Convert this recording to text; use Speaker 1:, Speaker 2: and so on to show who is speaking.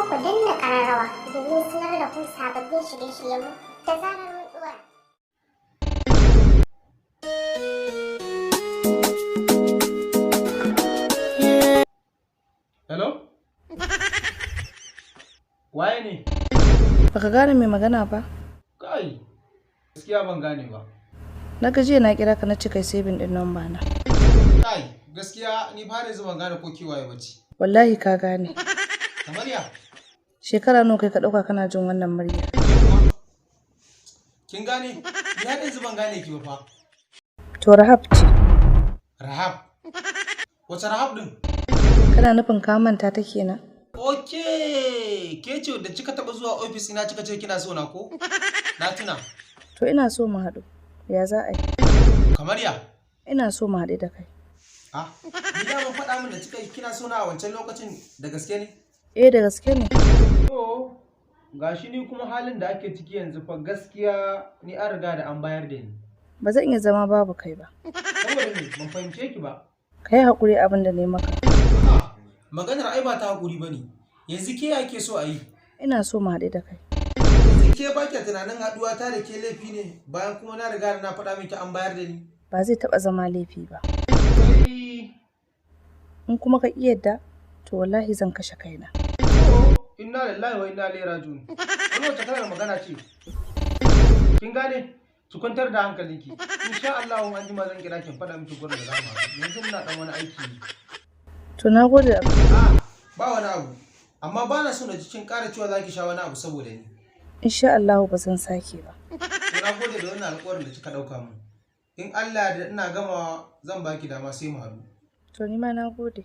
Speaker 1: ku danna ƙararrawa domin sanar da ku sababbin shirye-shiryenmu da zarar mun ɗora.
Speaker 2: Hello? Waye ne?
Speaker 3: Baka gane mai magana ba?
Speaker 2: Kai, gaskiya ban gane ba.
Speaker 3: Na jiya na kira ka na ci kai saving din number na.
Speaker 2: Kai, gaskiya ni ba yanzu ban gane ko kiwaye bace.
Speaker 3: Wallahi ka gane.
Speaker 2: Kamar ya?
Speaker 3: Shekara nawa kai ka dauka kana jin wannan murya?
Speaker 2: Kin gane? Ni har yanzu ban gane ki ba fa.
Speaker 3: To Rahab ce.
Speaker 2: Rahab. Wace Rahab din?
Speaker 3: Kana nufin ka manta ta kenan?
Speaker 2: Okay, ke ce da kika taba zuwa office ina kika ce kina so na ko? Na tuna.
Speaker 3: To ina so mu haɗu. Ya za a yi?
Speaker 2: Kamar ya?
Speaker 3: Ina so mu haɗu da kai.
Speaker 2: Ah, ni da ban faɗa min da kina so na a wancan lokacin da gaske ne?
Speaker 3: Eh da gaske ne.
Speaker 2: To, gashi ni kuma halin da ake ciki yanzu fa gaskiya ni an riga da an bayar da ni.
Speaker 3: Ba zan iya zama babu kai ba.
Speaker 2: Saboda me ban fahimce ki ba.
Speaker 3: Kai haƙuri abin da ne maka.
Speaker 2: Ah, maganar ai ba ta hakuri bane. Yanzu ke ake so a yi.
Speaker 3: Ina so mu haɗu da kai.
Speaker 2: Yanzu ke ba ki tunanin haɗuwa ta da ke laifi ne bayan kuma na riga da na faɗa miki an bayar da ni.
Speaker 3: Ba zai taɓa zama laifi ba.
Speaker 2: Kai.
Speaker 3: In kuma ka iya yadda, to wallahi zan kashe kaina.
Speaker 2: Inna lillahi wa inna ilaihi raji'un. Wannan wata kalar magana ce. Kin gane? Ki kwantar da hankalinki. Insha Allah an jima zan kira kin faɗa miki gurin da za mu haɗu. Yanzu muna dan wani aiki ne.
Speaker 3: To na gode.
Speaker 2: Ba wani abu. Amma ba na so na ji kin ƙara cewa za ki sha wani abu saboda ni.
Speaker 3: Insha Allah ba zan sake ba.
Speaker 2: To na gode da wannan alƙawarin da kika ɗauka min. In Allah da ina gamawa zan baki dama sai mu haɗu.
Speaker 3: To ni ma na gode.